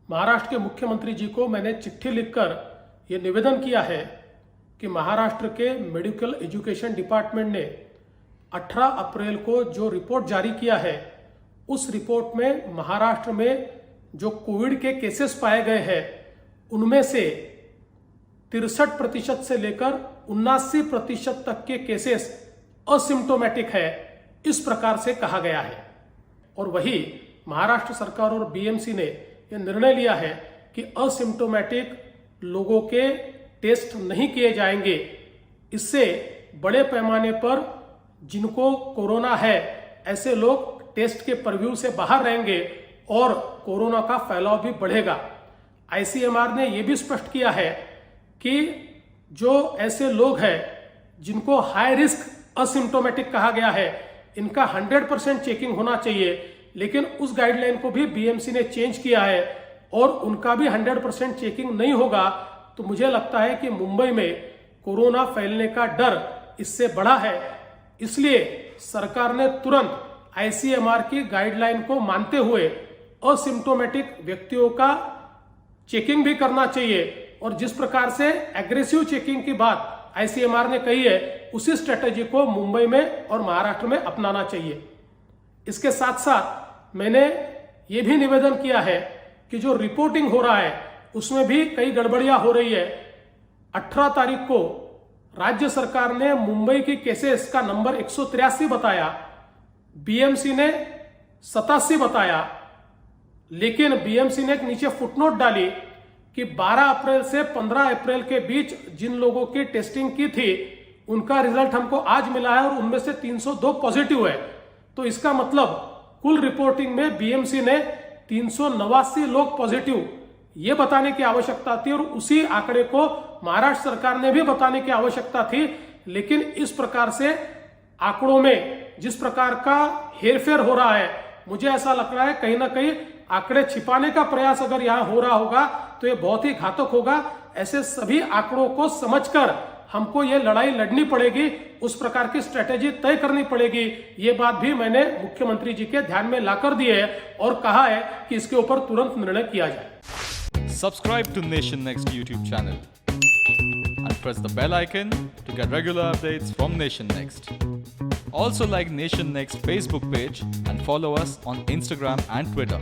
महाराष्ट्र के मुख्यमंत्री जी को मैंने चिट्ठी लिखकर ये निवेदन किया है कि महाराष्ट्र के मेडिकल एजुकेशन डिपार्टमेंट ने 18 अप्रैल को जो रिपोर्ट जारी किया है, उस रिपोर्ट में महाराष्ट्र में जो कोविड के केसेस पाए गए हैं उनमें से 63% से लेकर 79% तक के केसेस असिम्टोमेटिक है, इस प्रकार से कहा गया है। और वही महाराष्ट्र सरकार और बीएमसी ने यह निर्णय लिया है कि असिम्टोमेटिक लोगों के टेस्ट नहीं किए जाएंगे। इससे बड़े पैमाने पर जिनको कोरोना है ऐसे लोग टेस्ट के परव्यू से बाहर रहेंगे और कोरोना का फैलाव भी बढ़ेगा। आईसीएमआर ने यह भी स्पष्ट किया है कि जो ऐसे लोग हैं जिनको हाई रिस्क असिम्टोमेटिक कहा गया है, इनका 100% चेकिंग होना चाहिए, लेकिन उस गाइडलाइन को भी बीएमसी ने चेंज किया है और उनका भी 100% चेकिंग नहीं होगा। तो मुझे लगता है कि मुंबई में कोरोना फैलने का डर इससे बढ़ा है। इसलिए सरकार ने तुरंत आईसीएमआर की गाइडलाइन को मानते हुए असिम्टोमेटिक व्यक्तियों का चेकिंग भी करना चाहिए और जिस प्रकार से एग्रेसिव चेकिंग की बात आईसीएमआर ने कही है, उसी स्ट्रेटेजी को मुंबई में और महाराष्ट्र में अपनाना चाहिए। इसके साथ साथ मैंने ये भी निवेदन किया है कि जो रिपोर्टिंग हो रहा है उसमें भी कई गड़बड़ियां हो रही है। 18 तारीख को राज्य सरकार ने मुंबई की केसेस का नंबर 183 बताया, बीएमसी ने 87 बताया, लेकिन बीएमसी ने एक नीचे फुटनोट डाली कि 12 अप्रैल से 15 अप्रैल के बीच जिन लोगों की टेस्टिंग की थी उनका रिजल्ट हमको आज मिला है और उनमें से 302 पॉजिटिव है। तो इसका मतलब कुल रिपोर्टिंग में बीएमसी ने 389 लोग पॉजिटिव ये बताने की आवश्यकता थी और उसी आंकड़े को महाराष्ट्र सरकार ने भी बताने की आवश्यकता थी। लेकिन इस प्रकार से आंकड़ों में जिस प्रकार का हेरफेर हो रहा है, मुझे ऐसा लग रहा है कहीं ना कहीं आंकड़े छिपाने का प्रयास अगर यहां हो रहा होगा तो ये बहुत ही घातक होगा। ऐसे सभी आंकड़ों को समझकर हमको ये लड़ाई लड़नी पड़ेगी, उस प्रकार की स्ट्रेटेजी तय करनी पड़ेगी। ये बात भी मैंने मुख्यमंत्री जी के ध्यान में लाकर दी है और कहा है कि इसके ऊपर तुरंत निर्णय किया जाए। Subscribe to Nation Next YouTube channel and press the bell icon to get regular updates from Nation Next. Also like Nation Next Facebook page and follow us on Instagram and Twitter.